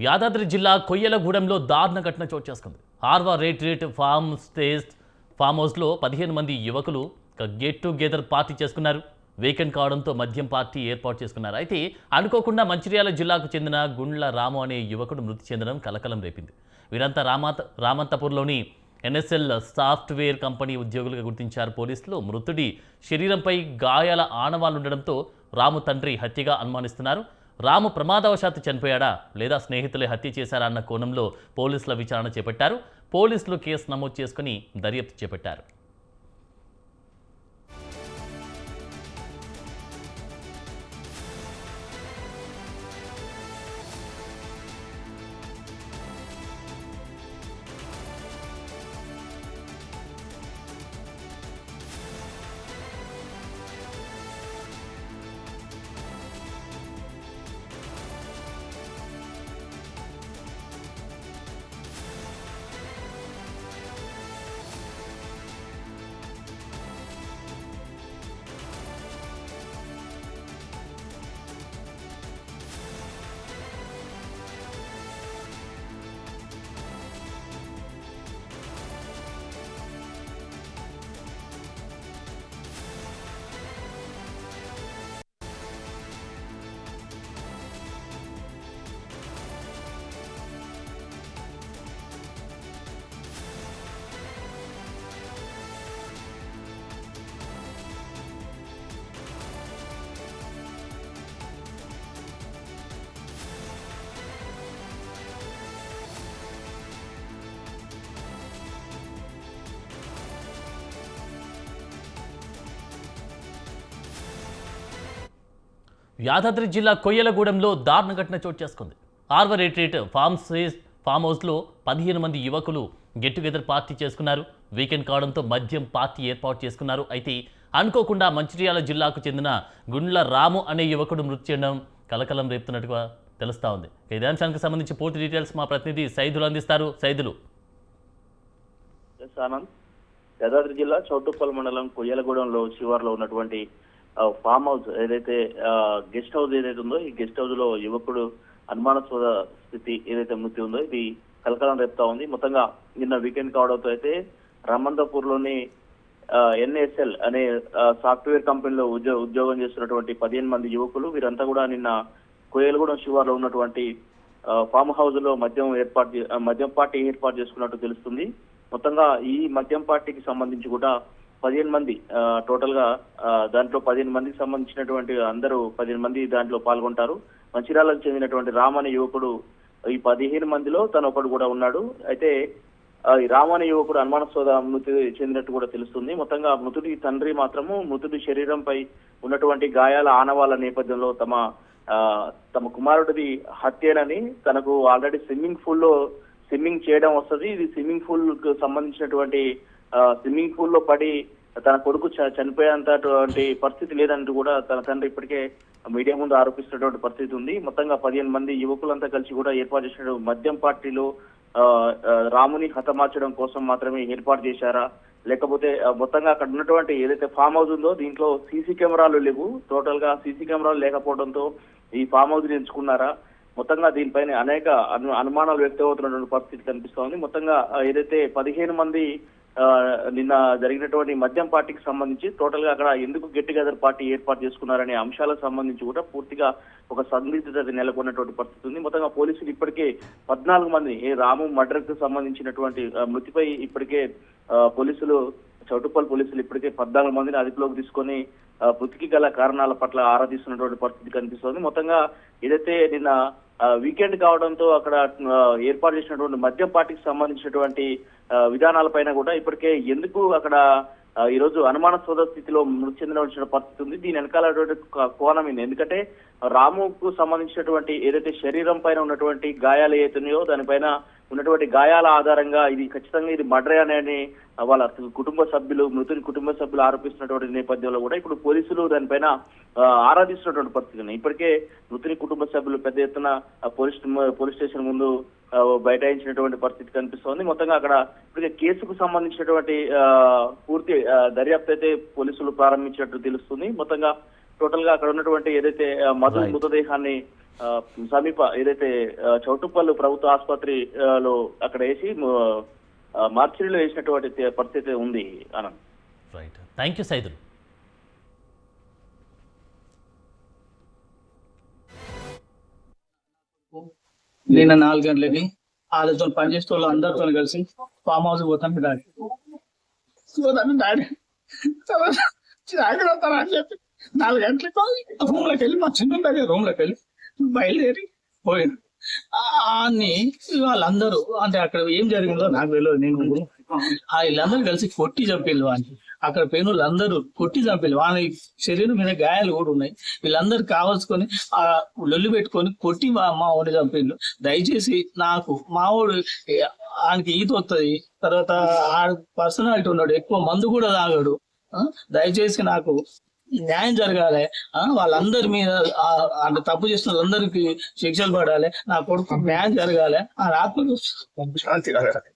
యాదాద్రి జిల్లా కొయ్యలగూడెంలో దారుణ ఘటన చోటు చేసుకుంది. ఆర్వా రేట్ ఫామ్ హౌస్లో 15 మంది యువకులు గెట్ టుగెదర్ పార్టీ చేసుకున్నారు. వీకెండ్ కావడంతో మద్యం పార్టీ ఏర్పాటు చేసుకున్నారు. అయితే అనుకోకుండా మంచిర్యాల జిల్లాకు చెందిన గుండ్ల రాము అనే యువకుడు మృతి చెందడం కలకలం రేపింది. వీరంతా రామంతపూర్లోని ఎన్ఎస్ఎల్ సాఫ్ట్వేర్ కంపెనీ ఉద్యోగులుగా గుర్తించారు పోలీసులు. మృతుడి శరీరంపై గాయాల ఆనవాళ్లుండడంతో రాము తండ్రి హత్యగా అనుమానిస్తున్నారు. రాము ప్రమాదవశాత్తు చనిపోయాడా లేదా స్నేహితులే హత్య చేశారా అన్న కోణంలో పోలీసుల విచారణ చేపట్టారు. పోలీసులు కేసు నమోదు చేసుకుని దర్యాప్తు చేపట్టారు. యాదాద్రి జిల్లా కొయ్యలగూడెంలో దారుణ ఘటన చోటు చేసుకుంది. ఆర్వా రేట్ ఫామ్ హౌస్లో 15 మంది యువకులు గెట్ టుగెదర్ పార్టీ చేసుకున్నారు. వీకెండ్ కావడంతో మద్యం పార్టీ ఏర్పాటు చేసుకున్నారు. అయితే అనుకోకుండా మంచిర్యాల జిల్లాకు చెందిన గుండ్ల రాము అనే యువకుడు మృతి చెందడం కలకలం రేపుతున్నట్టుగా తెలుస్తా ఉంది. ఇదే అంశానికి సంబంధించి పూర్తి డీటెయిల్స్ మా ప్రతినిధి సైదులు అందిస్తారు. సైదులు. యాదాద్రి జిల్లా చౌటుప్పల్ మండలం కొయ్యలగూడెంలో శివార్లో ఉన్నటువంటి ఫామ్ హౌస్ ఏదైతే గెస్ట్ హౌస్ ఏదైతే ఉందో ఈ గెస్ట్ హౌస్ లో యువకుడు అనుమానాస్పద స్థితి ఏదైతే మృతి ఉందో ఇది కలకలం రేపుతా ఉంది. మొత్తంగా నిన్న వీకెండ్ కావడంతో అయితే రామంతపూర్ లోని ఎన్ఎస్ఎల్ అనే సాఫ్ట్వేర్ కంపెనీలో ఉద్యోగం చేస్తున్నటువంటి 15 మంది యువకులు వీరంతా కూడా నిన్న కొయ్యలగూడెం శివార్లో ఉన్నటువంటి ఫామ్ హౌస్ లో మద్యం పార్టీ ఏర్పాటు చేసుకున్నట్టు తెలుస్తుంది. మొత్తంగా ఈ మద్యం పార్టీకి సంబంధించి కూడా 15 మంది టోటల్ గా దాంట్లో 15 మందికి సంబంధించినటువంటి అందరూ 15 మంది దాంట్లో పాల్గొంటారు. మంచిర్యాలకు చెందినటువంటి రామ్ అనే యువకుడు ఈ 15 మందిలో తను ఒకడు కూడా ఉన్నాడు. అయితే ఈ రామ్ అనే యువకుడు అనుమానాస్పద మృతి చెందినట్టు కూడా తెలుస్తుంది. మొత్తంగా మృతుడి తండ్రి మాత్రము మృతుడి శరీరంపై ఉన్నటువంటి గాయాల ఆనవాళ్ల నేపథ్యంలో తమ కుమారుడిది హత్యేనని, తనకు ఆల్రెడీ స్విమ్మింగ్ చేయడం వస్తుంది, ఇది స్విమ్మింగ్ పూల్ కు సంబంధించినటువంటి స్విమ్మింగ్ పూల్ లో పడి తన కొడుకు చనిపోయేంతటువంటి పరిస్థితి లేదంటూ కూడా తన తండ్రి ఇప్పటికే మీడియా ముందు ఆరోపిస్తున్నటువంటి పరిస్థితి ఉంది. మొత్తంగా 15 మంది యువకులంతా కలిసి కూడా ఏర్పాటు చేసిన మద్యం పార్టీలో రాముని హతమార్చడం కోసం మాత్రమే ఏర్పాటు చేశారా, లేకపోతే మొత్తంగా అక్కడ ఉన్నటువంటి ఏదైతే ఫామ్ హౌస్ ఉందో దీంట్లో సీసీ కెమెరాలు లేవు, టోటల్ గా సీసీ కెమెరాలు లేకపోవడంతో ఈ ఫామ్ హౌస్ ఎంచుకున్నారా, మొత్తంగా దీనిపైన అనేక అనుమానాలు వ్యక్తమవుతున్నటువంటి పరిస్థితి కనిపిస్తోంది. మొత్తంగా ఏదైతే 15 మంది నిన్న జరిగినటువంటి మద్యం పార్టీకి సంబంధించి టోటల్ గా అక్కడ ఎందుకు గెట్ టుగెదర్ పార్టీ ఏర్పాటు చేసుకున్నారనే అంశాలకు సంబంధించి కూడా పూర్తిగా ఒక సందిగ్ధత నెలకొన్నటువంటి పరిస్థితి ఉంది. మొత్తంగా పోలీసులు ఇప్పటికే 14 మంది రాము మర్డర్ కు సంబంధించినటువంటి మృతిపై ఇప్పటికే చౌటుప్పల్ పోలీసులు ఇప్పటికే 14 మందిని అదుపులోకి తీసుకొని మృతికి గల కారణాల పట్ల ఆరా తీస్తున్నటువంటి పరిస్థితి కనిపిస్తోంది. మొత్తంగా ఏదైతే నిన్న వీకెండ్ కావడంతో అక్కడ ఏర్పాటు చేసినటువంటి మద్యం పార్టీకి సంబంధించినటువంటి విధానాలపైన కూడా ఇప్పటికే ఎందుకు అక్కడ ఈ రోజు అనుమానాస్పద స్థితిలో మృతి చెందిన పరిస్థితి ఉంది. దీని వెనకాలటువంటి కోణం ఏంది, ఎందుకంటే రాముకు సంబంధించినటువంటి ఏదైతే శరీరం పైన ఉన్నటువంటి గాయాలు ఏతున్నాయో దానిపైన ఉన్నటువంటి గాయాల ఆధారంగా ఇది ఖచ్చితంగా ఇది మర్డర్ అని వాళ్ళ మృతుని కుటుంబ సభ్యులు ఆరోపిస్తున్నటువంటి నేపథ్యంలో కూడా ఇప్పుడు పోలీసులు దానిపైన ఆరాధిస్తున్నటువంటి పరిస్థితి. ఇప్పటికే మృతుని కుటుంబ సభ్యులు పెద్ద ఎత్తున పోలీస్ స్టేషన్ ముందు బైఠాయించినటువంటి పరిస్థితి కనిపిస్తోంది. మొత్తంగా అక్కడ ఇప్పటికే కేసుకు సంబంధించినటువంటి పూర్తి దర్యాప్తు అయితే పోలీసులు ప్రారంభించినట్టు తెలుస్తుంది. మొత్తంగా టోటల్ గా అక్కడ ఉన్నటువంటి ఏదైతే మధు మృతదేహాన్ని సమీప ఏదైతే చౌటుప్పల్ ప్రభుత్వ ఆసుపత్రిలో అక్కడ వేసి మార్చిలో వేసినటువంటి పరిస్థితి ఉంది Anand. Right, thank you Saidulu. నిన్న 4 గంటలకి వాళ్ళతో పనిచేసే వాళ్ళు అందరితో కలిసి ఫామ్ హౌస్ పోతాను డాడీ తర్వాత జాగ్రత్త అని చెప్పి 4 గంటలకు రూమ్ లోకి వెళ్ళి మా చిన్న రూమ్ లోకి వెళ్ళి బయలుదేరి పోయాను. అన్ని వాళ్ళందరూ అంటే అక్కడ ఏం జరిగిందో నాకు తెలియదు. నేను వీళ్ళందరూ కలిసి కొట్టి చంపేళ్ళు అని అక్కడ పోయిన వాళ్ళందరూ కొట్టి చంపేళ్ళు. వాళ్ళ శరీరం మీద గాయాలు కూడా ఉన్నాయి. వీళ్ళందరూ కావాల్సుకొని ఆ లొల్లి పెట్టుకొని కొట్టి మా ఊడి చంపేళ్ళు. దయచేసి నాకు మా ఊడు ఆయనకి ఈత వస్తుంది, తర్వాత ఆ పర్సనాలిటీ ఉన్నాడు, ఎక్కువ మందు కూడా తాగాడు. దయచేసి నాకు న్యాయం జరగాలి. వాళ్ళందరి మీద అంటే తప్పు చేసిన వాళ్ళందరికీ శిక్షలు పడాలి. నా కొడుకు న్యాయం జరగాలి. ఆ ఆత్మకు శాంతి కలగాలి.